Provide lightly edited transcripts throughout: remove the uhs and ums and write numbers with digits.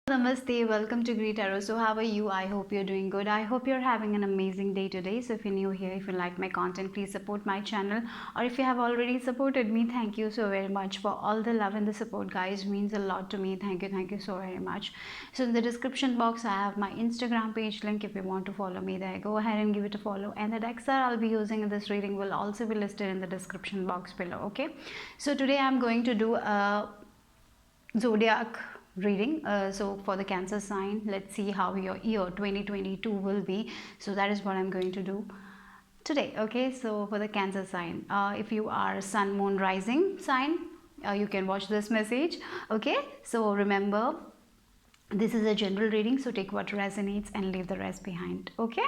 Namaste, welcome to Greet Arrow. So, how are you? I hope you're doing good. I hope you're having an amazing day today. So, if you're new here, if you like my content, please support my channel. Or if you have already supported me, thank you so very much for all the love and the support, guys. It means a lot to me. Thank you so very much. So, in the description box, I have my Instagram page link. If you want to follow me there, go ahead and give it a follow. And the decks that I'll be using in this reading will also be listed in the description box below. Okay. So, today I'm going to do a zodiac reading. So for the Cancer sign, let's see how your year 2022 will be. So that is what I'm going to do today. Okay, so for the Cancer sign, if you are Sun, Moon, Rising sign, you can watch this message. Okay, so remember, this is a general reading, so take what resonates and leave the rest behind. Okay.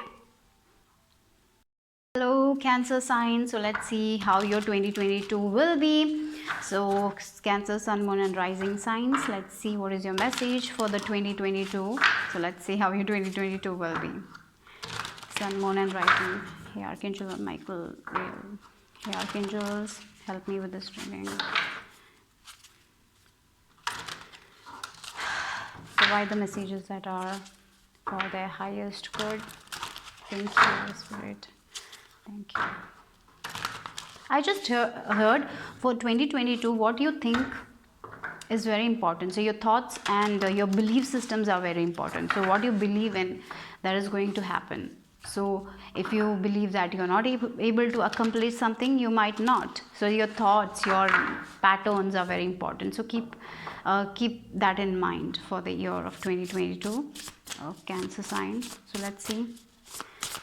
Hello Cancer sign, so let's see how your 2022 will be. So Cancer, Sun, Moon and Rising signs, let's see what is your message for the 2022. So let's see how your 2022 will be. Sun, Moon and Rising. Hey Archangel Michael, hey Archangels, help me with this reading. Provide the messages that are for their highest good. Thank you, Holy Spirit. Thank you. I just heard for 2022 what you think is very important. So your thoughts and your belief systems are very important. So what you believe in, that is going to happen. So if you believe that you're not able to accomplish something, you might not. So your thoughts, your patterns are very important. So keep that in mind for the year of 2022 of Cancer sign. So let's see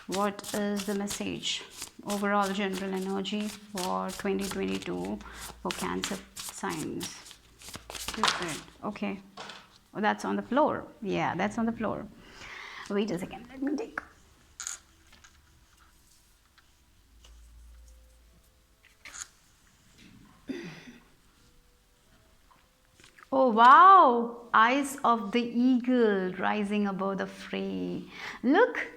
what is the message, overall general energy for 2022 for Cancer signs. Okay, oh, that's on the floor. Yeah, that's on the floor. Wait a second, let me take. Oh wow, eyes of the eagle rising above the fray. Look,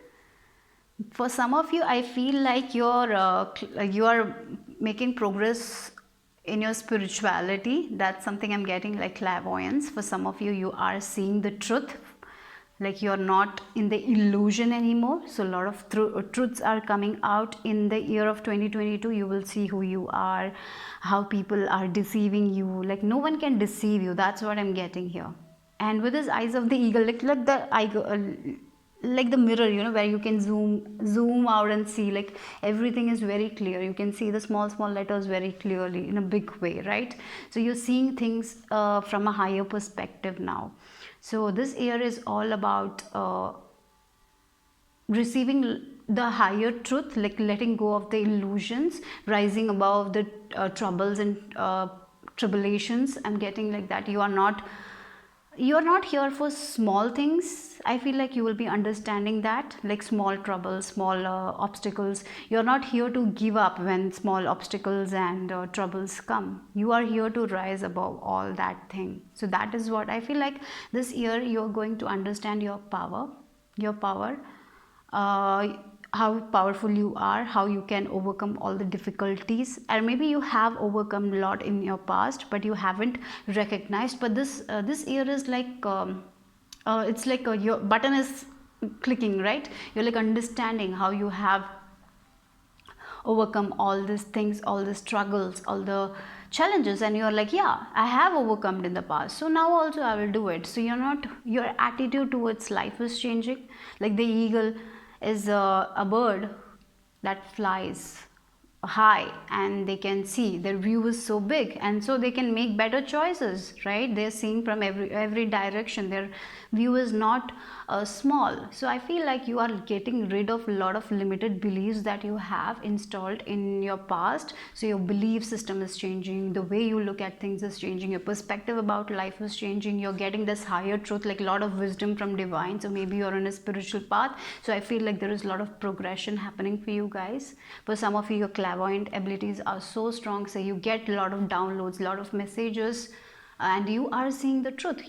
for some of you, I feel like you are making progress in your spirituality. That's something I'm getting, like clairvoyance. For some of you, you are seeing the truth, like you're not in the illusion anymore. So a lot of truths are coming out in the year of 2022. You will see who you are, how people are deceiving you. Like no one can deceive you. That's what I'm getting here. And with his eyes of the eagle, like the like the mirror, you know, where you can zoom out and see, like everything is very clear. You can see the small letters very clearly in a big way, right? So you're seeing things from a higher perspective now. So this year is all about receiving the higher truth, like letting go of the illusions, rising above the troubles and tribulations. I'm getting like that. You're not here for small things. I feel like you will be understanding that, like small troubles, small obstacles. You're not here to give up when small obstacles and troubles come. You are here to rise above all that thing. So that is what I feel like this year you're going to understand your power, how powerful you are, how you can overcome all the difficulties. And maybe you have overcome a lot in your past, but you haven't recognized. But this year is like it's like your button is clicking, right? You're like understanding how you have overcome all these things, all the struggles, all the challenges, and you're like, yeah, I have overcome in the past, so now also I will do it. So your attitude towards life is changing. Like the eagle is a bird that flies high, and they can see, their view is so big, and so they can make better choices, right? They're seeing from every direction. Their view is not small. So I feel like you are getting rid of a lot of limited beliefs that you have installed in your past. So your belief system is changing, the way you look at things is changing, your perspective about life is changing. You're getting this higher truth, like a lot of wisdom from divine. So maybe you're on a spiritual path. So I feel like there is a lot of progression happening for you guys. For some of you, your clairvoyant abilities are so strong, so you get a lot of downloads, a lot of messages, and you are seeing the truth.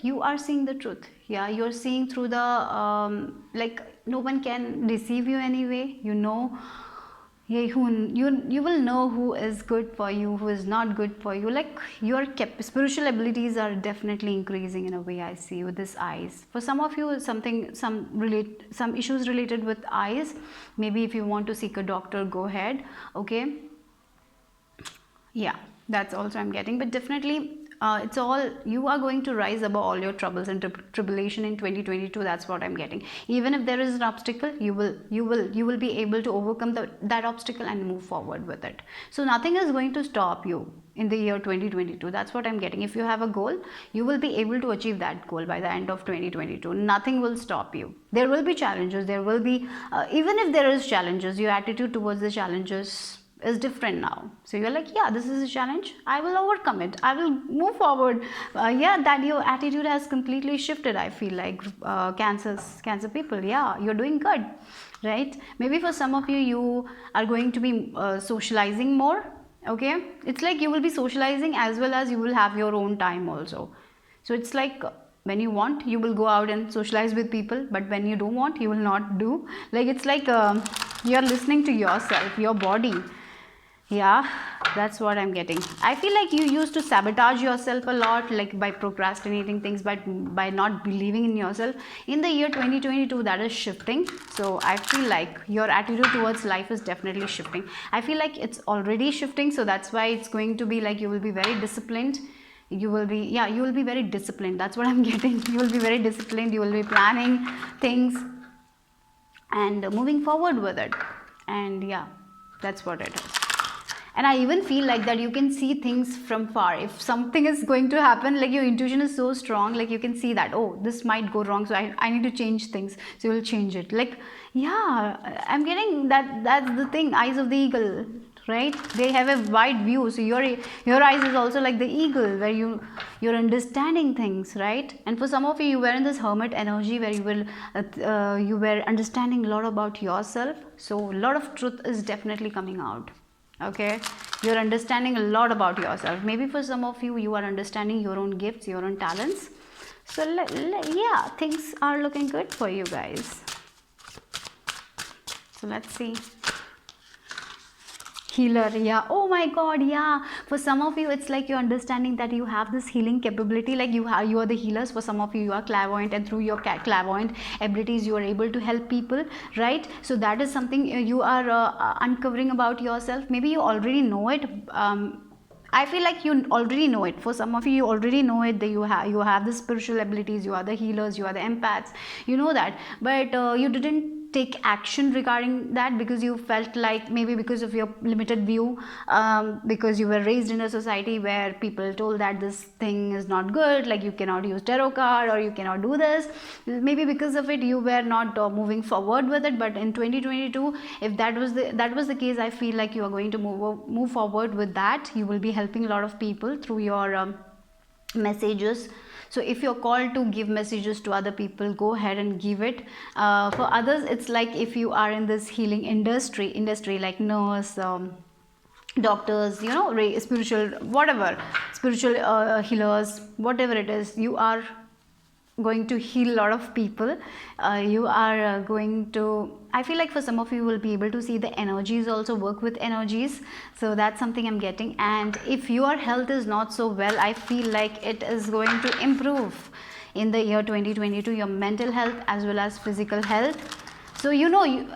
Yeah, you're seeing through the like no one can deceive you anyway, you know. Yeah, you will know who is good for you, who is not good for you. Like your spiritual abilities are definitely increasing in a way I see with this eyes. For some of you, some issues related with eyes. Maybe if you want to seek a doctor, go ahead. Okay, yeah, that's also I'm getting. But definitely it's all, you are going to rise above all your troubles and tribulation in 2022. That's what I'm getting. Even if there is an obstacle, you will be able to overcome that obstacle and move forward with it. So nothing is going to stop you in the year 2022. That's what I'm getting. If you have a goal, you will be able to achieve that goal by the end of 2022. Nothing will stop you. There will be challenges, there will be even if there is challenges, your attitude towards the challenges is different now. So you're like, yeah, this is a challenge, I will overcome it, I will move forward. Yeah, that your attitude has completely shifted, I feel like. Cancer people, yeah, you're doing good, right? Maybe for some of you, you are going to be socializing more. Okay, it's like you will be socializing as well as you will have your own time also. So it's like when you want, you will go out and socialize with people, but when you don't want, you will not do. Like it's like you're listening to yourself, your body. Yeah, that's what I'm getting. I feel like you used to sabotage yourself a lot, like by procrastinating things, but by not believing in yourself. In the year 2022, that is shifting. So I feel like your attitude towards life is definitely shifting. I feel like it's already shifting, so that's why it's going to be like you will be very disciplined. You will be, yeah, you will be very disciplined. That's what I'm getting. You will be very disciplined. You will be planning things and moving forward with it. And yeah, that's what it is. And I even feel like that you can see things from far. If something is going to happen, like your intuition is so strong, like you can see that, oh, this might go wrong, so I need to change things, so you will change it. Like, yeah, I'm getting that. That's the thing, eyes of the eagle, right? They have a wide view. So your eyes is also like the eagle, where you're understanding things, right? And for some of you were in this hermit energy, where you were understanding a lot about yourself. So a lot of truth is definitely coming out. Okay, you're understanding a lot about yourself. Maybe for some of you, you are understanding your own gifts, your own talents. So yeah, things are looking good for you guys. So let's see. Healer, yeah, oh my god, yeah. For some of you, it's like you're understanding that you have this healing capability, like you are the healers. For some of you, you are clairvoyant, and through your clairvoyant abilities, you are able to help people, right? So that is something you are uncovering about yourself. Maybe you already know it. I feel like you already know it. For some of you, you already know it, that you have the spiritual abilities, you are the healers, you are the empaths, you know that. But you didn't take action regarding that because you felt like, maybe because of your limited view, because you were raised in a society where people told that this thing is not good, like you cannot use tarot card or you cannot do this. Maybe because of it, you were not moving forward with it. But in 2022, if that was the case, I feel like you are going to move forward with that. You will be helping a lot of people through your messages. So if you're called to give messages to other people, go ahead and give it. For others, it's like if you are in this healing industry like nurse, doctors, spiritual, whatever, spiritual healers, whatever it is, you are going to heal a lot of people. You are going to, I feel like for some of you will be able to see the energies, also work with energies. So that's something I'm getting. And if your health is not so well, I feel like it is going to improve in the year 2022, your mental health as well as physical health. So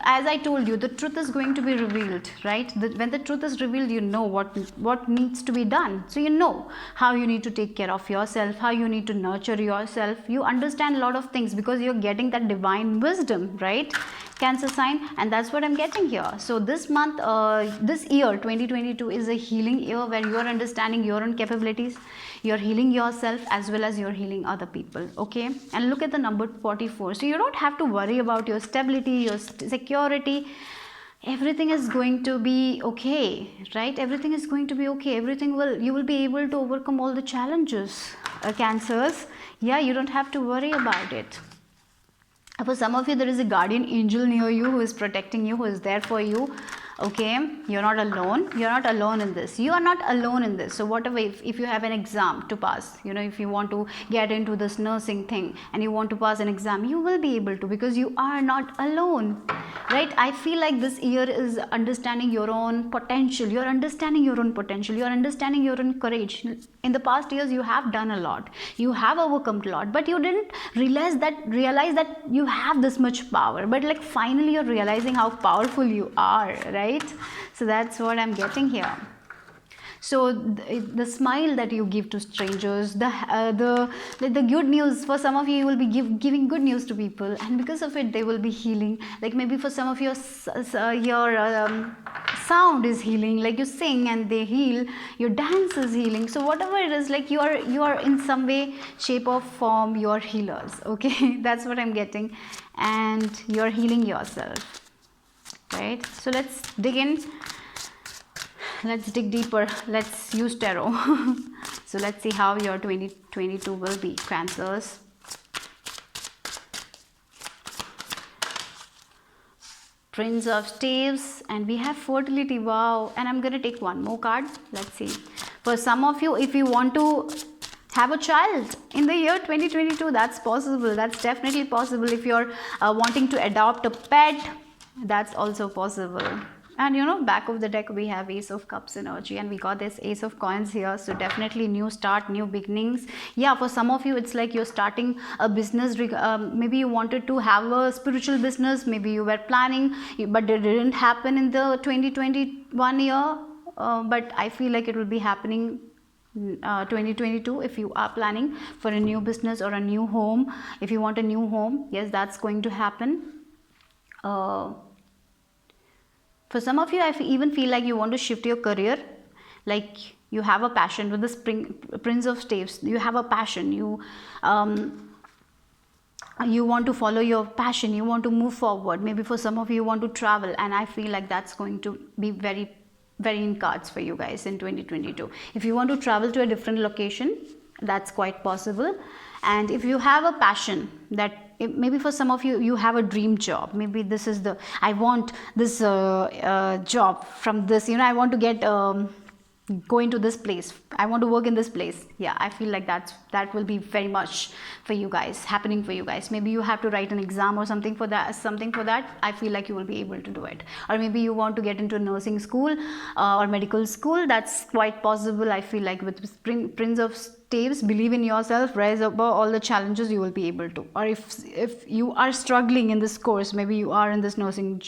as I told you, the truth is going to be revealed, right? When the truth is revealed, you know what needs to be done. So you know how you need to take care of yourself, how you need to nurture yourself. You understand a lot of things because you're getting that divine wisdom, right? Cancer sign, and that's what I'm getting here. So this month, this year 2022 is a healing year, where you're understanding your own capabilities, you're healing yourself as well as you're healing other people. Okay, and look at the number 44. So you don't have to worry about your stability, your security. Everything is going to be okay, right? Everything is going to be okay. You will be able to overcome all the challenges. Cancers, yeah, you don't have to worry about it. For some of you, there is a guardian angel near you who is protecting you, who is there for you. Okay, you're not alone. You're not alone in this. You are not alone in this. So whatever, if you have an exam to pass, if you want to get into this nursing thing and you want to pass an exam, you will be able to, because you are not alone, right? I feel like this year is understanding your own potential. You're understanding your own potential. You're understanding your own courage. In the past years, you have done a lot. You have overcome a lot, but you didn't realize that you have this much power. But like finally, you're realizing how powerful you are, right? So that's what I'm getting here. So the smile that you give to strangers, the good news, for some of you, you will be giving good news to people, and because of it they will be healing. Like maybe for some of your sound is healing, like you sing and they heal, your dance is healing. So whatever it is, like you are in some way, shape or form, you are healers. Okay, that's what I'm getting. And you're healing yourself, right? So let's dig in. Let's dig deeper. Let's use tarot. So let's see how your 2022 will be, Cancers. Prince of Staves, and we have fertility. Wow. And I'm going to take one more card. Let's see. For some of you, if you want to have a child in the year 2022, that's possible. That's definitely possible. If you're wanting to adopt a pet, that's also possible. And back of the deck we have Ace of Cups energy, and we got this Ace of Coins here. So definitely new start, new beginnings. Yeah, for some of you it's like you're starting a business. Maybe you wanted to have a spiritual business, maybe you were planning, but it didn't happen in the 2021 year. But I feel like it will be happening 2022. If you are planning for a new business or a new home, if you want a new home, yes, that's going to happen. For some of you, I even feel like you want to shift your career. Like you have a passion with this Prince of Staves. You have a passion. You want to follow your passion. You want to move forward. Maybe for some of you want to travel, and I feel like that's going to be very, very in cards for you guys in 2022. If you want to travel to a different location, that's quite possible. And if you have a passion, that maybe for some of you, you have a dream job. Maybe this is I want this job from this, I want to get going to this place, I want to work in this place. Yeah, I feel like that will be very much for you guys, happening for you guys. Maybe you have to write an exam or something for that. I feel like you will be able to do it. Or maybe you want to get into a nursing school or medical school. That's quite possible. I feel like with Prince of Staves, believe in yourself, rise above all the challenges, you will be able to. Or if you are struggling in this course, maybe you are in this nursing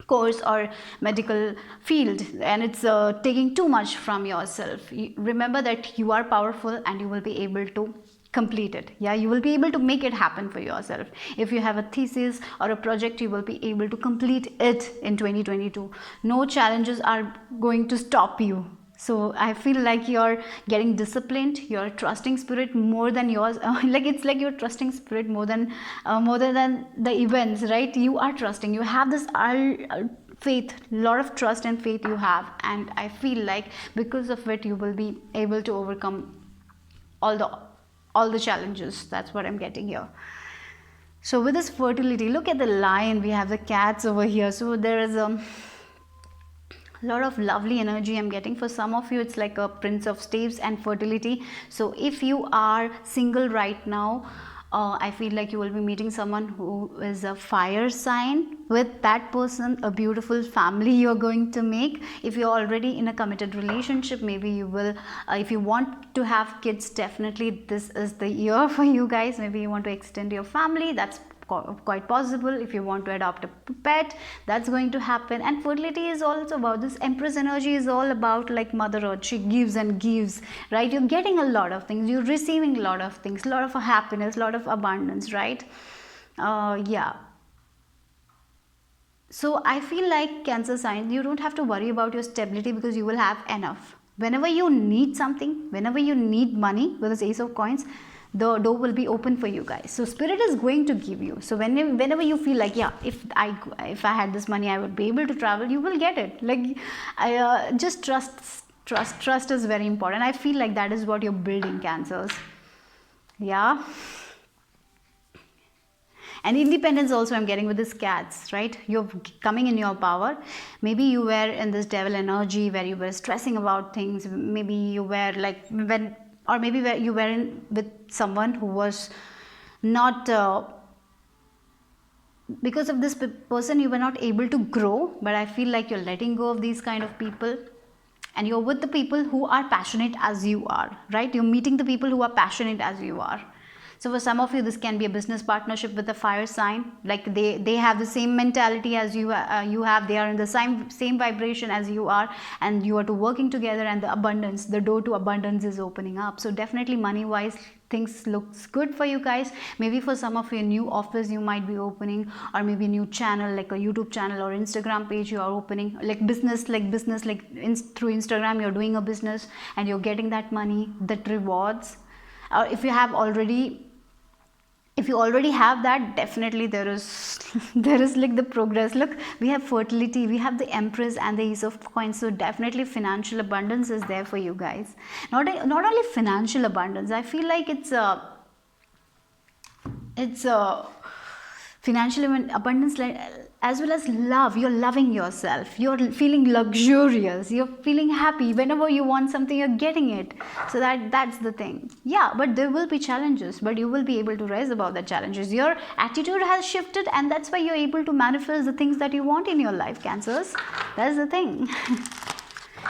course or medical field, and it's taking too much from yourself, remember that you are powerful and you will be able to complete it. Yeah, you will be able to make it happen for yourself. If you have a thesis or a project, you will be able to complete it in 2022. No challenges are going to stop you. So I feel like you're getting disciplined, you're trusting spirit more than yours. Like it's like you're trusting spirit more than the events, right? You are trusting. You have this faith, lot of trust and faith you have, and I feel like because of it, you will be able to overcome all the challenges. That's what I'm getting here. So with this fertility, look at the lion. We have the cats over here. So there is a lot of lovely energy I'm getting. For some of you, it's like a Prince of Staves and fertility. So if you are single right now, I feel like you will be meeting someone who is a fire sign. With that person, a beautiful family you're going to make. If you're already in a committed relationship, maybe you will, if you want to have kids, definitely this is the year for you guys. Maybe you want to extend your family, that's quite possible. If you want to adopt a pet, that's going to happen. And fertility is also about this Empress energy, is all about like Mother Earth. She gives and gives, right? You're getting a lot of things, you're receiving a lot of things, a lot of happiness, a lot of abundance, right? Yeah. So I feel like Cancer sign, you don't have to worry about your stability, because you will have enough. Whenever you need something, whenever you need money, with this Ace of Coins, the door will be open for you guys. So spirit is going to give you. So whenever you feel like, yeah, if I had this money, I would be able to travel, you will get it. Like just trust is very important. I feel like that is what you're building, Cancers. Yeah. And independence also I'm getting with these cats, right? You're coming in your power. Maybe you were in this devil energy where you were stressing about things. Maybe you were like when, or maybe where you were in with someone who was not because of this person you were not able to grow. But I feel like you're letting go of these kind of people, and you're with the people who are passionate as you are, right? You're meeting the people who are passionate as you are. So for some of you, this can be a business partnership with a fire sign. Like they have the same mentality as you have. They are in the same vibration as you are, and you are to working together. And the door to abundance is opening up. So definitely money wise, things looks good for you guys. Maybe for some of you, new office you might be opening, or maybe new channel like a YouTube channel or Instagram page you are opening, like business through Instagram you're doing a business and you're getting that money, that rewards. Or if you already have that, definitely there is there is like the progress. Look, we have fertility, we have the Empress and the Ace of Coins. So definitely financial abundance is there for you guys. Not only financial abundance, I feel like it's a financial abundance, as well as love. You're loving yourself, you're feeling luxurious, you're feeling happy. Whenever you want something, you're getting it. So that's the thing. Yeah, but there will be challenges, but you will be able to rise above the challenges. Your attitude has shifted, and that's why you're able to manifest the things that you want in your life, Cancers. That's the thing.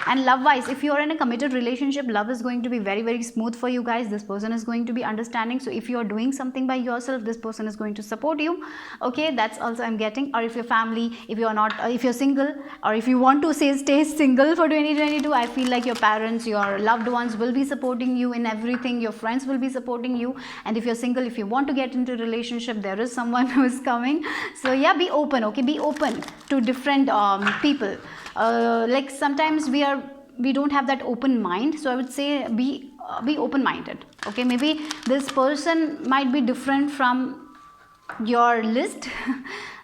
And love wise, if you're in a committed relationship, love is going to be very, very smooth for you guys. This person is going to be understanding. So if you're doing something by yourself, this person is going to support you. Okay, that's also I'm getting. Or if your family, if you're not, if you're single, or if you want to stay single for 2022, I feel like your parents, your loved ones will be supporting you in everything. Your friends will be supporting you. And if you're single, if you want to get into a relationship, there is someone who is coming. So yeah, be open. Okay, be open to different people. Like sometimes we don't have that open mind. So I would say be open minded. Okay, maybe this person might be different from your list.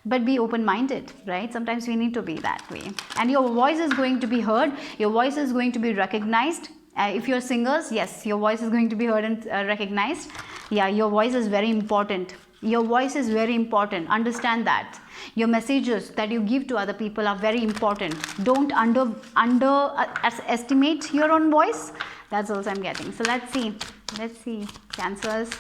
But be open minded, right? Sometimes we need to be that way, and your voice is going to be heard, your voice is going to be recognized. If you're singers, yes, your voice is going to be heard and recognized. Yeah, your voice is very important. Your voice is very important. Understand that. Your messages that you give to other people are very important. Don't underestimate your own voice. That's also I'm getting. So let's see, Cancers.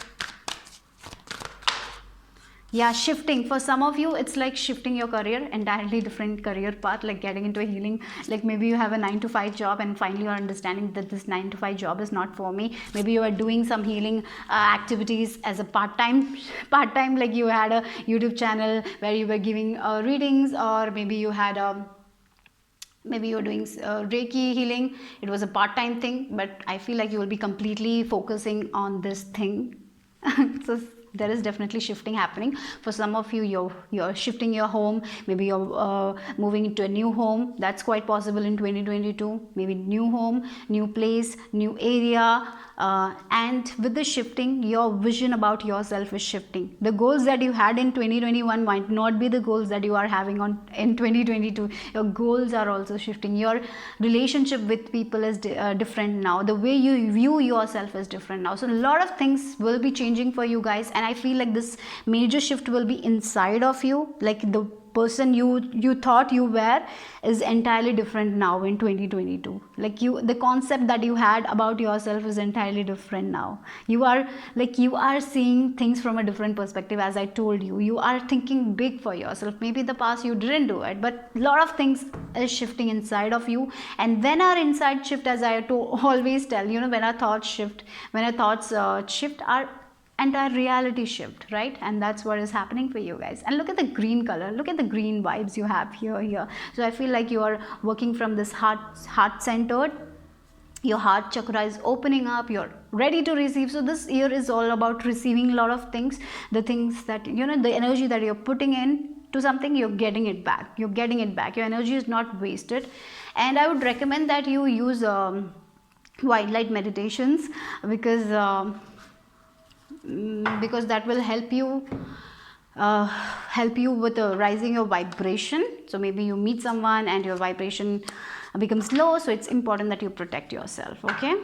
Yeah, shifting. For some of you, it's like shifting your career, entirely different career path, like getting into a healing. Like maybe you have a 9-to-5 job, and finally you're understanding that this 9-to-5 job is not for me. Maybe you are doing some healing activities as a part-time, like you had a YouTube channel where you were giving readings, or maybe you had maybe you're doing Reiki healing. It was a part-time thing, but I feel like you will be completely focusing on this thing. So there is definitely shifting happening. For some of you, you're shifting your home. Maybe you're moving into a new home. That's quite possible in 2022. Maybe new home, new place, new area. And with the shifting, your vision about yourself is shifting. The goals that you had in 2021 might not be the goals that you are having in 2022. Your goals are also shifting. Your relationship with people is different now. The way you view yourself is different now. So a lot of things will be changing for you guys, and I feel like this major shift will be inside of you. Like the person you thought you were is entirely different now in 2022. Like the concept that you had about yourself is entirely different now. You are seeing things from a different perspective. As I told you, you are thinking big for yourself. Maybe in the past you didn't do it, but a lot of things is shifting inside of you. And when our inside shift, as I always tell, when our thoughts shift, our entire reality shift, right? And that's what is happening for you guys. And look at the green color, look at the green vibes you have here. So I feel like you are working from this heart centered. Your heart chakra is opening up, you're ready to receive. So this year is all about receiving a lot of things. The things that the energy that you're putting in to something, you're getting it back. Your energy is not wasted. And I would recommend that you use white light meditations, because that will help you with rising your vibration. So maybe you meet someone and your vibration becomes low, so it's important that you protect yourself. Okay,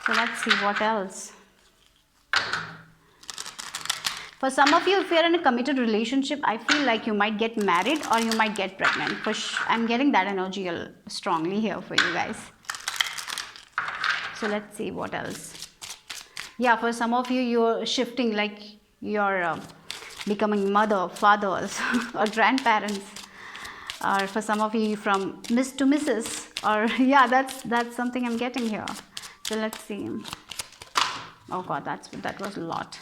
so let's see what else. For some of you, if you're in a committed relationship, I feel like you might get married or you might get pregnant. I'm getting that energy strongly here for you guys. So let's see what else. Yeah, for some of you, you're shifting, like you're becoming mother, fathers, or grandparents. Or for some of you, from Miss to Mrs. Or yeah, that's something I'm getting here. So let's see. Oh God, that was a lot.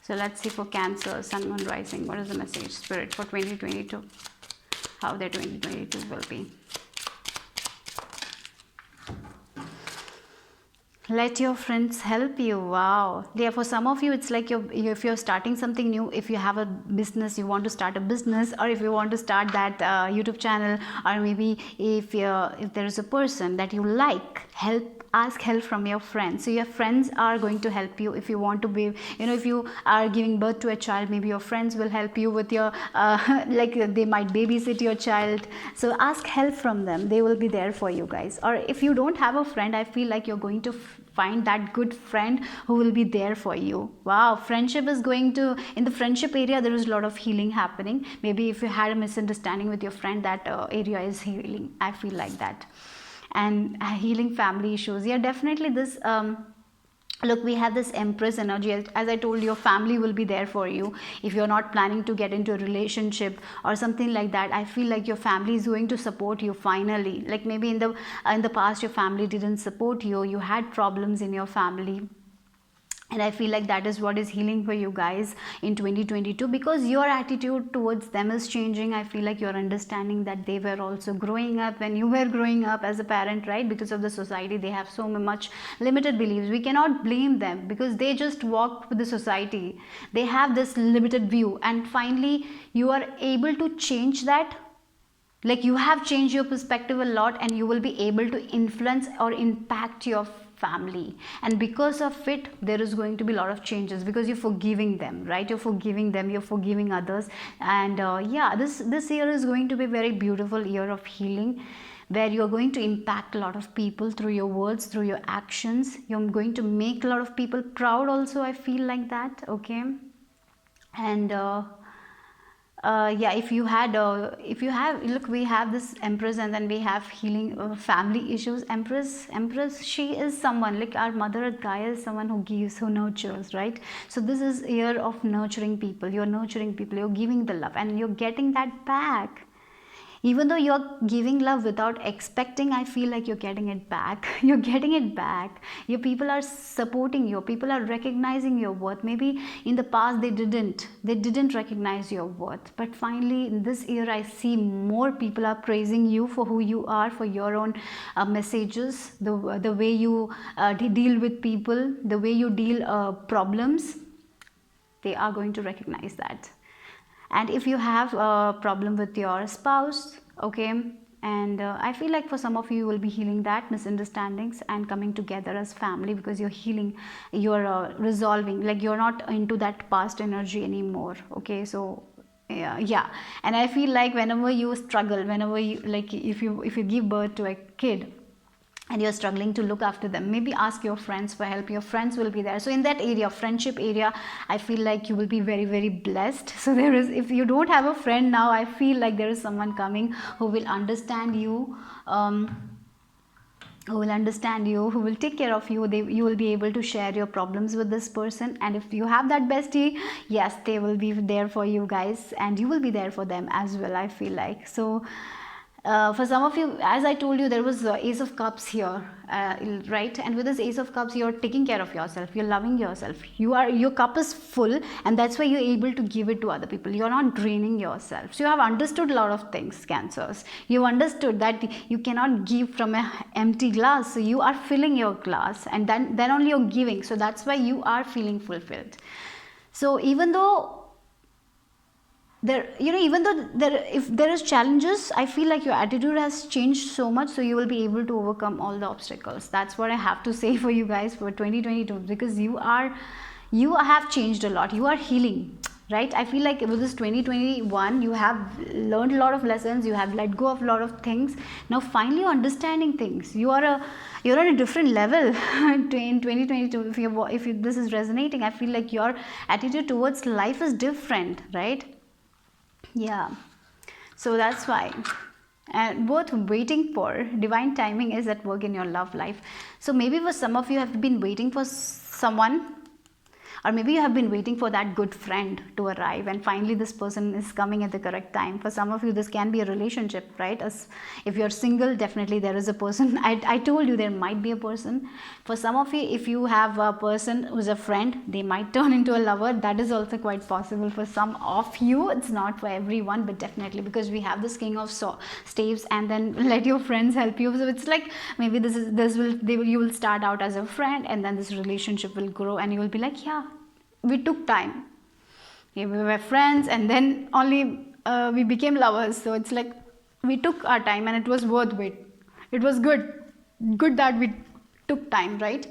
So let's see for Cancer, Sun, Moon, Rising. What is the message, Spirit, for 2022? How their 2022 will be. Let your friends help you. Wow. Yeah, for some of you, it's like if you're starting something new, if you have a business, you want to start a business, or if you want to start that YouTube channel, or maybe if there is a person that you like, ask help from your friends. So your friends are going to help you. If you want to be, if you are giving birth to a child, maybe your friends will help you with your like they might babysit your child. So ask help from them. They will be there for you guys. Or if you don't have a friend, I feel like you're going to find that good friend who will be there for you. Wow, friendship is going to, in the friendship area, there is a lot of healing happening. Maybe if you had a misunderstanding with your friend, that area is healing. I feel like that. And healing family issues. Yeah, definitely this look, we have this Empress energy. As I told you, your family will be there for you. If you're not planning to get into a relationship or something like that, I feel like your family is going to support you finally. Like maybe in the past, your family didn't support you. You had problems in your family. And I feel like that is what is healing for you guys in 2022, because your attitude towards them is changing. I feel like you're understanding that they were also growing up when you were growing up as a parent, right? Because of the society, they have so much limited beliefs. We cannot blame them because they just walk with the society. They have this limited view, and finally you are able to change that. Like you have changed your perspective a lot, and you will be able to influence or impact your family, and because of it there is going to be a lot of changes, because you're forgiving them, right? You're forgiving them, you're forgiving others. And yeah, this year is going to be a very beautiful year of healing, where you're going to impact a lot of people through your words, through your actions. You're going to make a lot of people proud also. I feel like that. Okay. And yeah, if you have, look, we have this Empress, and then we have healing family issues. Empress, she is someone like our mother Earth Gaia is someone who gives, who nurtures, right? So this is year of nurturing people. You're nurturing people, you're giving the love, and you're getting that back. Even though you're giving love without expecting, I feel like you're getting it back. You're getting it back. Your people are supporting you. People are recognizing your worth. Maybe in the past they didn't recognize your worth. But finally in this year, I see more people are praising you for who you are, for your own messages, the way you deal with people, the way you deal problems. They are going to recognize that. And if you have a problem with your spouse, okay, and I feel like for some of you will be healing that misunderstandings and coming together as family, because you're healing, you're resolving, like you're not into that past energy anymore. Okay, so yeah. And I feel like whenever you struggle, whenever you, like if you give birth to a kid and you're struggling to look after them, maybe ask your friends for help. Your friends will be there. So in that area, friendship area, I feel like you will be very, very blessed. So there is, if you don't have a friend now, I feel like there is someone coming who will understand you, who will take care of you. You will be able to share your problems with this person. And if you have that bestie, yes, they will be there for you guys, and you will be there for them as well, I feel like. So for some of you, as I told you, there was Ace of Cups here, right? And with this Ace of Cups, you're taking care of yourself, you're loving yourself, your cup is full, and that's why you're able to give it to other people. You're not draining yourself. So you have understood a lot of things, Cancers. You understood that you cannot give from an empty glass, so you are filling your glass, and then only you're giving. So that's why you are feeling fulfilled. So even though if there is challenges, I feel like your attitude has changed so much, so you will be able to overcome all the obstacles. That's what I have to say for you guys for 2022, because you have changed a lot. You are healing. right? I feel like with this 2021 you have learned a lot of lessons, you have let go of a lot of things. Now finally you're understanding things. You're at a different level in 2022. If this is resonating, I feel like your attitude towards life is different, right? Yeah, so that's why. And both waiting for divine timing is at work in your love life. So maybe for some of you have been waiting for someone, or maybe you have been waiting for that good friend to arrive, and finally this person is coming at the correct time. For some of you this can be a relationship, right? As if you're single, definitely there is a person. I told you there might be a person. For some of you, if you have a person who's a friend, they might turn into a lover. That is also quite possible for some of you. It's not for everyone, but definitely, because we have this king of staves, and then let your friends help you. So it's like maybe you will start out as a friend, and then this relationship will grow, and you will be like, yeah, we took time. Yeah, we were friends, and then only we became lovers. So it's like we took our time, and it was worth it. It was good that we took time, right?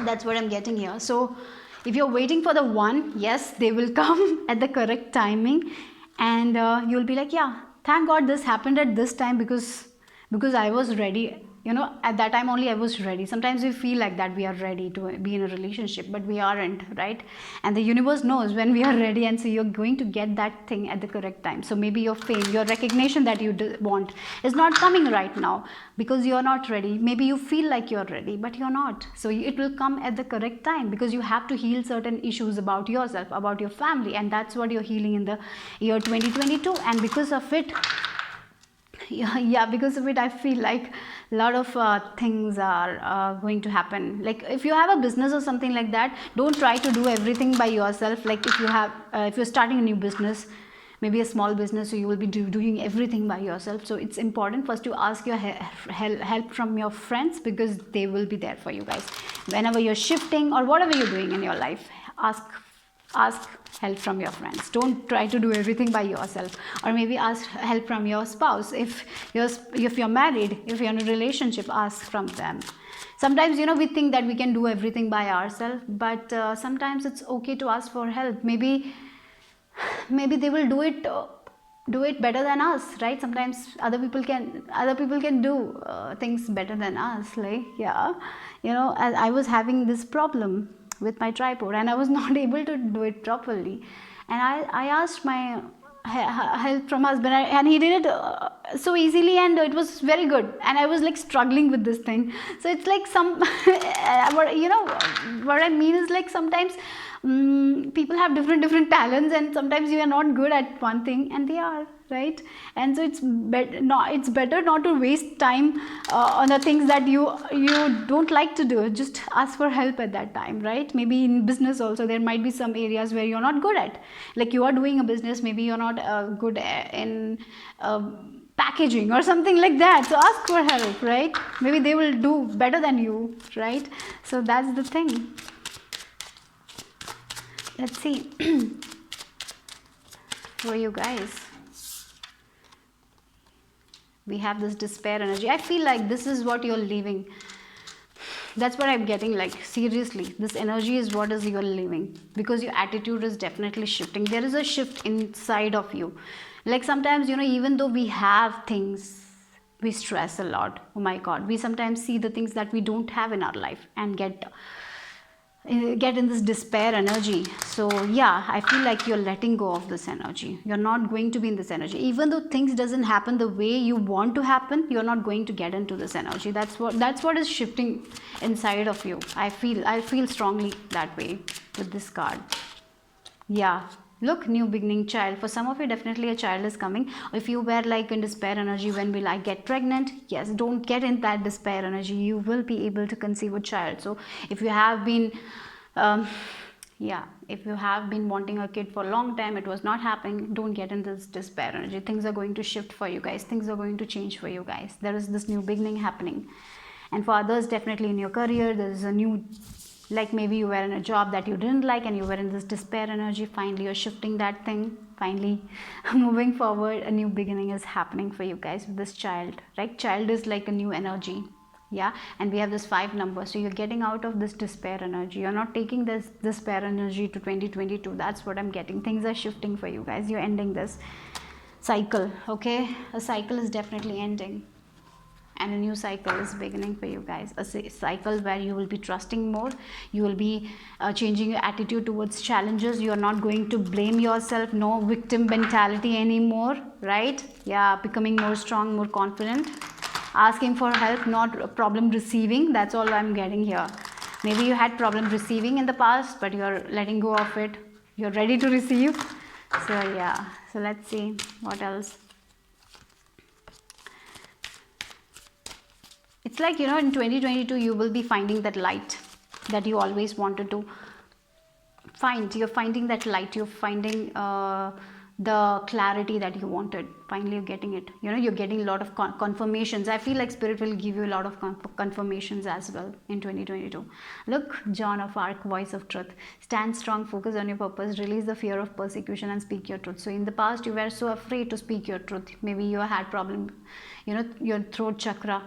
That's what I'm getting here. So if you're waiting for the one, yes, they will come at the correct timing, and you'll be like, yeah, thank God this happened at this time, because I was ready. At that time only I was ready. Sometimes we feel like that we are ready to be in a relationship, but we aren't, right? And the universe knows when we are ready, and so you're going to get that thing at the correct time. So maybe your fame, your recognition that you want is not coming right now because you're not ready. Maybe you feel like you're ready, but you're not. So it will come at the correct time, because you have to heal certain issues about yourself, about your family, and that's what you're healing in the year 2022. And because of it, yeah, because of it, I feel like a lot of things are going to happen. Like if you have a business or something like that, don't try to do everything by yourself. Like if you're starting a new business, maybe a small business, so you will be doing everything by yourself. So it's important first to ask your help from your friends, because they will be there for you guys whenever you're shifting or whatever you're doing in your life. Ask help from your friends. Don't try to do everything by yourself. Or maybe ask help from your spouse. If you're married, if you're in a relationship, ask from them. Sometimes we think that we can do everything by ourselves, but sometimes it's okay to ask for help. Maybe they will do it better than us, right? Sometimes other people can do things better than us. Like, yeah, I was having this problem with my tripod, and I was not able to do it properly, and I asked my help from husband, and he did it so easily, and it was very good, and I was like struggling with this thing. So it's like what I mean is, like, sometimes people have different talents, and sometimes you are not good at one thing and they are, right? And so it's better not to waste time on the things that you don't like to do. Just ask for help at that time, right? Maybe in business also there might be some areas where you're not good at. Like, you are doing a business, maybe you're not good in packaging or something like that, so ask for help, right? Maybe they will do better than you, right? So that's the thing. Let's see for you guys. We have this despair energy. I feel like this is what you're leaving. That's what I'm getting. Like, seriously, this energy is what is you're leaving, because your attitude is definitely shifting. There is a shift inside of you. Like, sometimes, even though we have things, we stress a lot. Oh my God, we sometimes see the things that we don't have in our life and get in this despair energy. So yeah, I feel like you're letting go of this energy. You're not going to be in this energy. Even though things doesn't happen the way you want to happen, you're not going to get into this energy. That's what is shifting inside of you. I feel strongly that way with this card. Yeah, look, new beginning, child. For some of you, definitely a child is coming. If you were like in despair energy, when will I get pregnant? Yes, don't get in that despair energy. You will be able to conceive a child. So if you have been if you have been wanting a kid for a long time, it was not happening, don't get in this despair energy. Things are going to shift for you guys. Things are going to change for you guys. There is this new beginning happening. And for others, definitely in your career, there is a new, like, maybe you were in a job that you didn't like and you were in this despair energy. Finally you're shifting that thing. Finally moving forward, a new beginning is happening for you guys with this child, right? Child is like a new energy. Yeah, and we have this 5 number, so you're getting out of this despair energy. You're not taking this despair energy to 2022. That's what I'm getting. Things are shifting for you guys. You're ending this cycle. Okay, a cycle is definitely ending, and a new cycle is beginning for you guys. A cycle where you will be trusting more. You will be changing your attitude towards challenges. You are not going to blame yourself. No victim mentality anymore, right? Yeah, becoming more strong, more confident, asking for help, not a problem receiving. That's all I'm getting here. Maybe you had problem receiving in the past, but you're letting go of it. You're ready to receive. So yeah, so let's see what else. It's like, you know, in 2022 you will be finding that light that you always wanted to find. You're finding that light. You're finding the clarity that you wanted. Finally you're getting it. You know, you're getting a lot of confirmations. I feel like spirit will give you a lot of confirmations as well in 2022. Look, John of Arc, voice of truth. Stand strong, focus on your purpose, release the fear of persecution and speak your truth. So in the past you were so afraid to speak your truth. Maybe you had problem, you know, your throat chakra.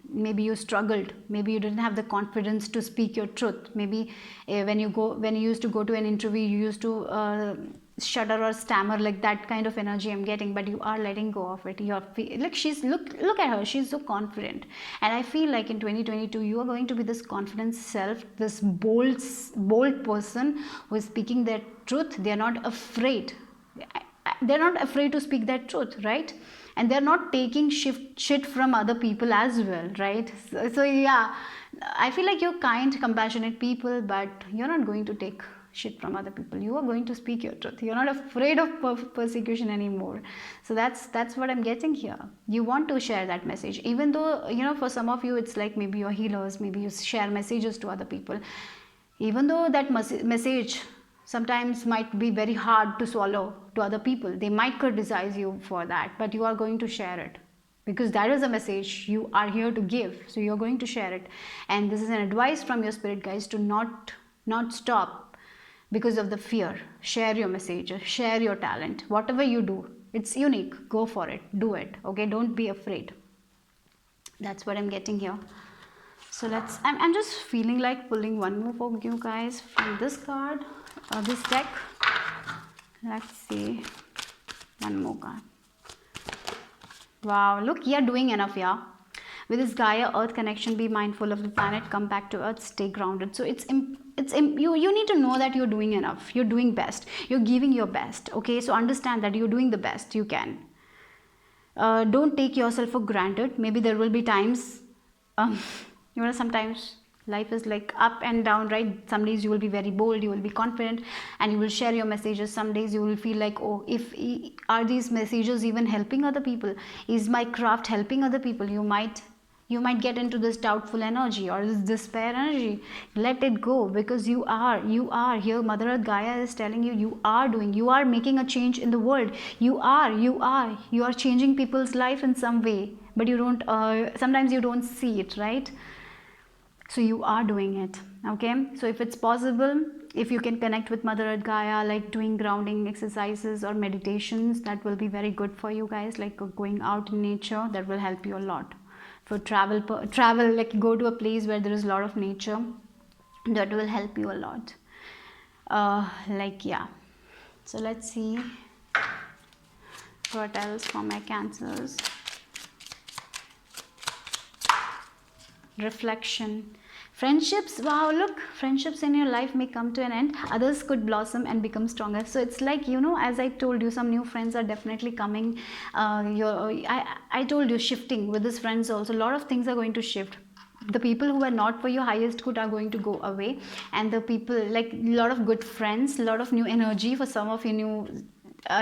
Maybe you struggled. Maybe you didn't have the confidence to speak your truth. Maybe when you used to go to an interview, you used to shudder or stammer, like that kind of energy I'm getting. But you are letting go of it. You're like, look at her. She's so confident. And I feel like in 2022 you are going to be this confident self, this bold person who is speaking their truth. They are not afraid. They're not afraid to speak that truth, right? And they're not taking shit from other people as well, right? So yeah, I feel like you're kind, compassionate people, but you're not going to take shit from other people. You are going to speak your truth. You're not afraid of persecution anymore. So that's what I'm getting here. You want to share that message, even though, you know, for some of you it's like maybe you're healers, maybe you share messages to other people, even though that message sometimes might be very hard to swallow to other people. They might criticize you for that, but you are going to share it because that is a message you are here to give. So you're going to share it. And this is an advice from your spirit guides to not stop because of the fear. Share your message, share your talent. Whatever you do, it's unique. Go for it. Do it. Okay, don't be afraid. That's what I'm getting here. So I'm just feeling like pulling one more for you guys from this card. This deck. Let's see, one more card. Wow, look, you're doing enough. Yeah, with this Gaia Earth connection, be mindful of the planet, come back to Earth, stay grounded. So you need to know that you're doing enough, you're doing best, you're giving your best. Okay, so understand that you're doing the best you can. Don't take yourself for granted. Maybe there will be times you know, sometimes life is like up and down, right? Some days you will be very bold, you will be confident, and you will share your messages. Some days you will feel like, oh, are these messages even helping other people? Is my craft helping other people? You might get into this doubtful energy or this despair energy. Let it go, because you are here. Mother Earth Gaia is telling you, you are making a change in the world. You are changing people's life in some way, but you don't sometimes you don't see it, right? So you are doing it. Okay, so if it's possible, if you can connect with Mother Earth Gaia, like doing grounding exercises or meditations, that will be very good for you guys. Like going out in nature, that will help you a lot. For travel, like go to a place where there is a lot of nature, that will help you a lot. Like, yeah, so let's see what else for my Cancers. Reflection. Friendships, wow, look, friendships in your life may come to an end. Others could blossom and become stronger. So it's like, you know, as I told you, some new friends are definitely coming. I told you, shifting with these friends also. A lot of things are going to shift. The people who are not for your highest good are going to go away, and the people, like a lot of good friends, a lot of new energy for some of you,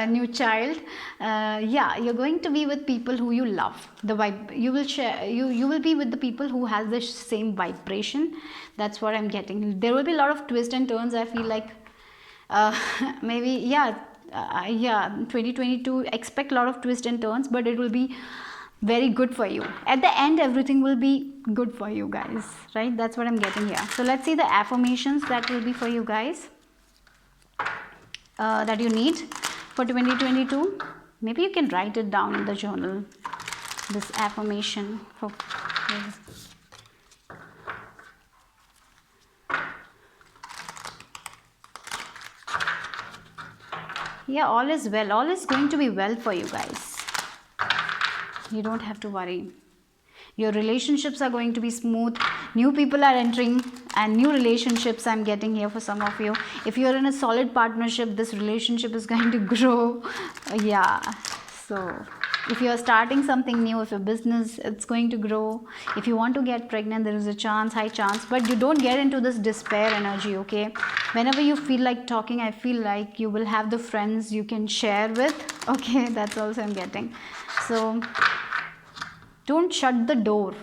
new child. Yeah, you're going to be with people who you love. The vibe you will share, you will be with the people who has the same vibration. That's what I'm getting. There will be a lot of twists and turns, I feel like. Maybe, yeah, 2022, expect a lot of twists and turns, but it will be very good for you. At the end, everything will be good for you guys, right? That's what I'm getting here. So let's see the affirmations that will be for you guys, that you need for 2022. Maybe you can write it down in the journal, this affirmation for Yeah, all is well. All is going to be well for you guys. You don't have to worry. Your relationships are going to be smooth. New people are entering, and new relationships I'm getting here for some of you. If you're in a solid partnership, this relationship is going to grow. Yeah. So if you're starting something new, if your business, it's going to grow. If you want to get pregnant, there is a chance, high chance, but you don't get into this despair energy. Okay, whenever you feel like talking, I feel like you will have the friends you can share with. Okay, that's also I'm getting. So don't shut the door.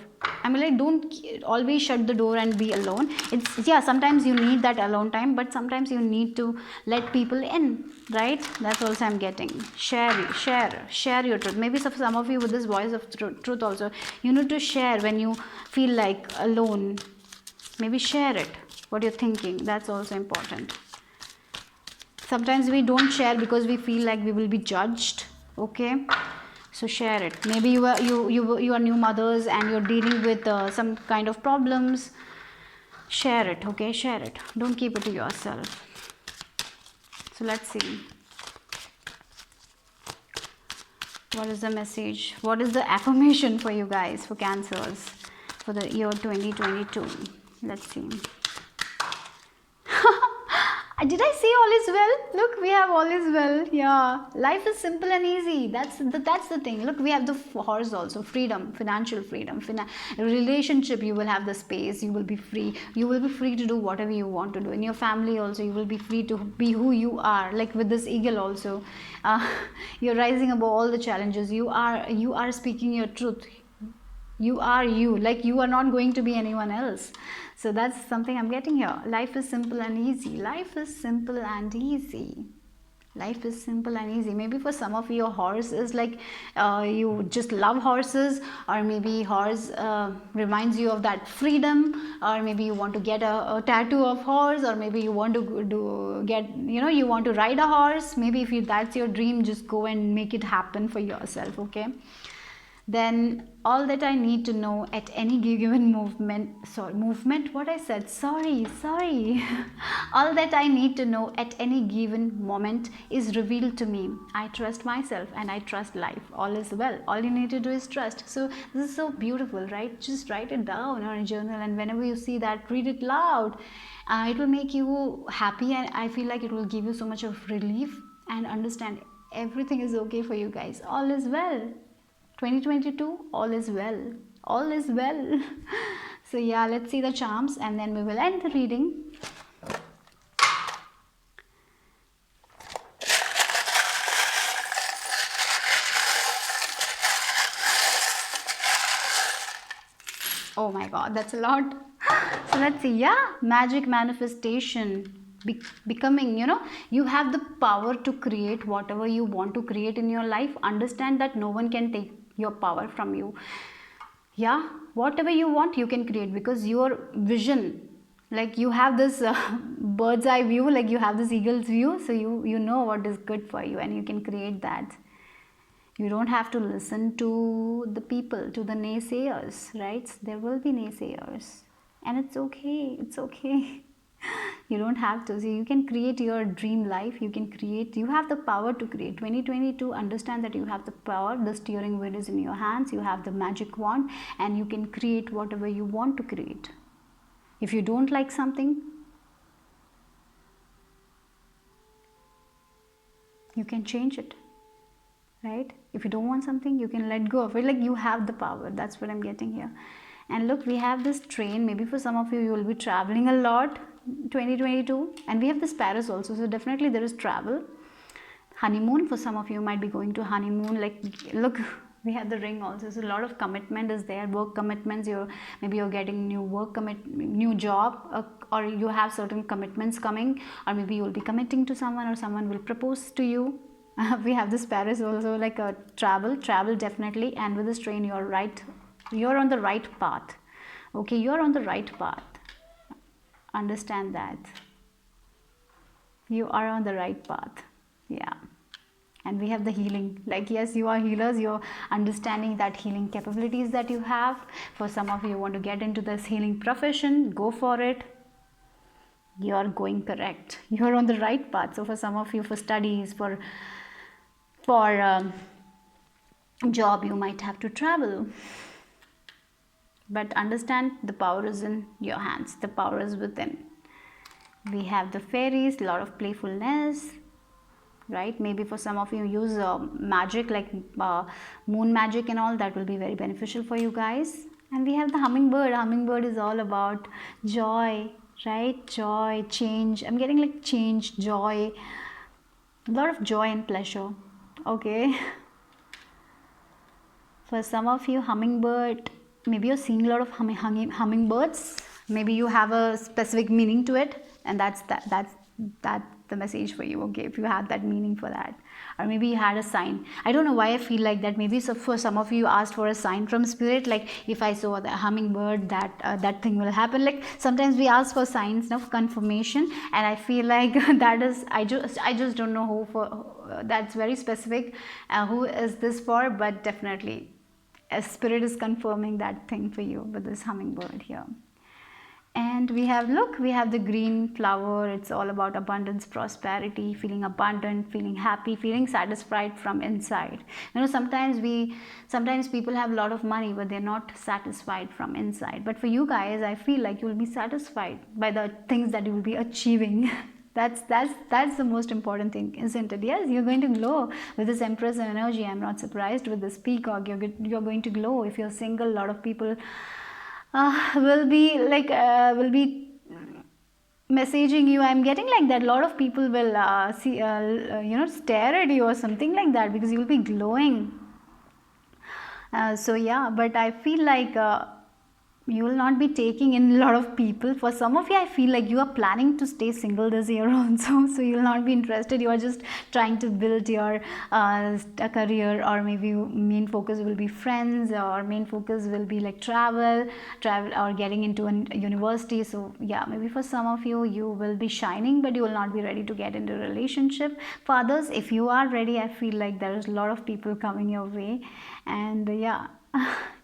I mean, like, don't always shut the door and be alone. It's, yeah, sometimes you need that alone time, but sometimes you need to let people in, right? That's also I'm getting. Share your truth. Maybe some of you with this voice of truth also, you need to share when you feel like alone. Maybe share it, what you're thinking. That's also important. Sometimes we don't share because we feel like we will be judged. Okay, so share it. Maybe you are new mothers and you're dealing with some kind of problems. Share it. Okay, share it. Don't keep it to yourself. So let's see, what is the message, what is the affirmation for you guys, for Cancers, for the year 2022. Let's see. Did I say all is well? Look, we have all is well. Yeah, life is simple and easy. That's the thing. Look, we have the horse also. Freedom, financial freedom, relationship. You will have the space. You will be free. You will be free to do whatever you want to do. In your family also, you will be free to be who you are. Like with this eagle also, you're rising above all the challenges. You are speaking your truth. You are you. Like, you are not going to be anyone else. So that's something I'm getting here. Life is simple and easy. Life is simple and easy. Life is simple and easy. Maybe for some of you, horse is like you just love horses, or maybe horse reminds you of that freedom, or maybe you want to get a tattoo of horse, or maybe you want to you want to ride a horse. Maybe if that's your dream, just go and make it happen for yourself. Okay, then all that I need to know at any given movement, what I said, sorry, all that I need to know at any given moment is revealed to me. I trust myself and I trust life. All is well. All you need to do is trust. So this is so beautiful, right? Just write it down on a journal, and whenever you see that, read it loud. It will make you happy, and I feel like it will give you so much of relief, and understand everything is okay for you guys. All is well. 2022, all is well. All is well. So yeah, let's see the charms and then we will end the reading. Oh my god, that's a lot. So let's see. Yeah, magic manifestation. Becoming, you have the power to create whatever you want to create in your life. Understand that no one can take your power from you. Yeah, whatever you want you can create, because your vision, like you have this bird's eye view, like you have this eagle's view, so you know what is good for you, and you can create that. You don't have to listen to the people, to the naysayers, right? There will be naysayers, and it's okay. It's okay. You don't have to. So you can create your dream life. You have the power to create. 2022, understand that you have the power. The steering wheel is in your hands. You have the magic wand, and you can create whatever you want to create. If you don't like something, you can change it, right? If you don't want something, you can let go of it. Like, you have the power. That's what I'm getting here. And look, we have this train. Maybe for some of you, you will be traveling a lot 2022, and we have this Paris also, so definitely there is travel. Honeymoon, for some of you might be going to honeymoon. Like, look, we have the ring also, so a lot of commitment is there. Work commitments, maybe you're getting new job, or you have certain commitments coming, or maybe you'll be committing to someone, or someone will propose to you. We have this Paris also, like a travel definitely. And with this train, you're on the right path. Okay, you're on the right path. Understand that you are on the right path. Yeah. And we have the healing. Like, yes, you are healers. You're understanding that healing capabilities that you have. For some of you want to get into this healing profession, go for it. you're going correct. You're on the right path. So for some of you, for studies, for job, you might have to travel. But understand, the power is in your hands. The power is within. We have the fairies, a lot of playfulness, right? Maybe for some of you use magic, like moon magic and all, that will be very beneficial for you guys. And we have the hummingbird. Hummingbird is all about joy, right? Joy, change. I'm getting like change, joy, a lot of joy and pleasure. Okay. For some of you, hummingbird, maybe you're seeing a lot of hummingbirds. Maybe you have a specific meaning to it, and that's the message for you. Okay, if you have that meaning for that, or maybe you had a sign. I don't know why I feel like that. Maybe so for some of you asked for a sign from spirit, like if I saw the hummingbird, that thing will happen. Like sometimes we ask for signs of confirmation, and I feel like that is, I just don't know who for. That's very specific. Who is this for? But definitely, a spirit is confirming that thing for you with this hummingbird here. And we have, look, we have the green flower. It's all about abundance, prosperity, feeling abundant, feeling happy, feeling satisfied from inside. You know, sometimes people have a lot of money, but they're not satisfied from inside. But for you guys, I feel like you will be satisfied by the things that you will be achieving. That's the most important thing, isn't it? Yes, you're going to glow with this Empress energy. I'm not surprised. With this peacock, you're going to glow. If you're single, a lot of people will be messaging you. I'm getting like that. A lot of people will stare at you or something like that, because you'll be glowing. So yeah, but I feel like you will not be taking in a lot of people. For some of you, I feel like you are planning to stay single this year also, so you will not be interested. You are just trying to build your career, or maybe main focus will be friends, or main focus will be like travel or getting into a university. So yeah, maybe for some of you, you will be shining, but you will not be ready to get into a relationship. For others, if you are ready, I feel like there is a lot of people coming your way, and yeah,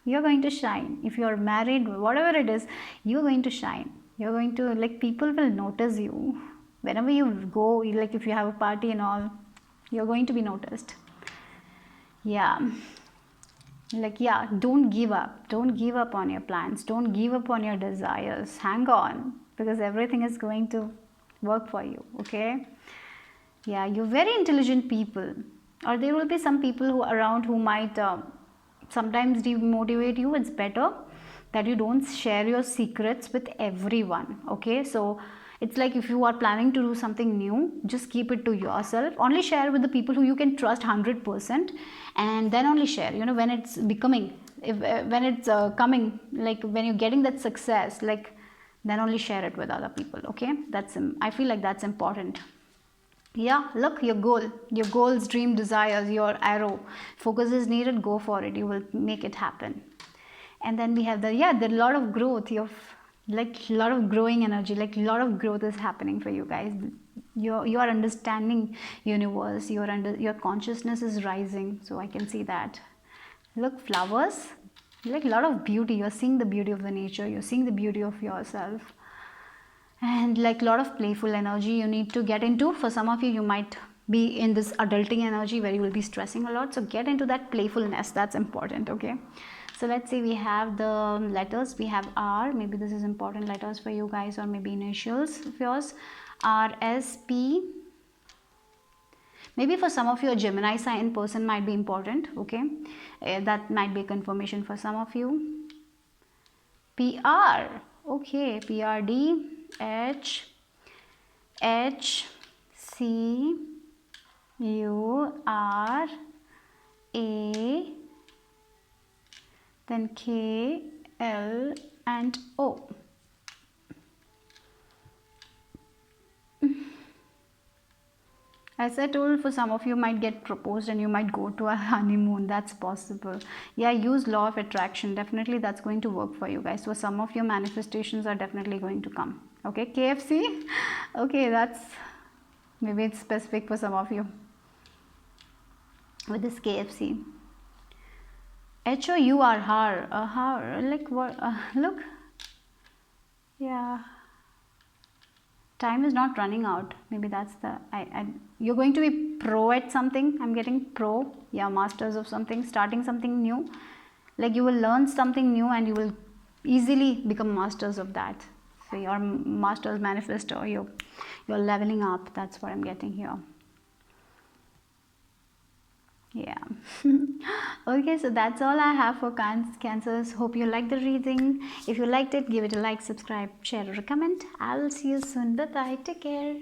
you're going to shine. If you're married, whatever it is, you're going to shine. You're going to, like, people will notice you whenever you go. Like if you have a party and all, you're going to be noticed. Yeah, like, yeah, don't give up. Don't give up on your plans. Don't give up on your desires. Hang on, because everything is going to work for you. Okay. Yeah, you're very intelligent people, or there will be some people who around who might sometimes demotivate you. It's better that you don't share your secrets with everyone. Okay, so it's like if you are planning to do something new, just keep it to yourself. Only share with the people who you can trust 100%, and then only share, you know, when it's becoming, if when it's coming, like when you're getting that success, like then only share it with other people. Okay, that's I feel like that's important. Yeah, look, your goals, dream, desires, your arrow, focus is needed, go for it, you will make it happen. And then we have the lot of growth. You have like a lot of growing energy, like a lot of growth is happening for you guys. You are understanding universe, your consciousness is rising, so I can see that. Look, flowers, like a lot of beauty. You're seeing the beauty of the nature, you're seeing the beauty of yourself, and like a lot of playful energy you need to get into. For some of you, you might be in this adulting energy where you will be stressing a lot, so get into that playfulness. That's important. Okay, so let's see, we have the letters. We have R. Maybe this is important letters for you guys, or maybe initials of yours. R, S, P. Maybe for some of you, a Gemini sign person might be important. Okay, that might be a confirmation for some of you. PR. Okay, PRD. H, H, C, U, R, A, then K, L, and O. As I told, for some of you might get proposed and you might go to a honeymoon. That's possible. Yeah, use law of attraction. Definitely that's going to work for you guys. So some of your manifestations are definitely going to come. Okay, KFC. Okay, that's, maybe it's specific for some of you with this KFC. HOUR, her, like what? Look. Yeah. time is not running out. Maybe that's the you're going to be pro at something. I'm getting pro, yeah, masters of something, starting something new. Like you will learn something new and you will easily become masters of that. So your masters manifesto, you're leveling up. That's what I'm getting here. Yeah. Okay, so that's all I have for cancers. Hope you liked the reading. If you liked it, give it a like, subscribe, share, or a comment. I'll see you soon. Bye bye. Take care.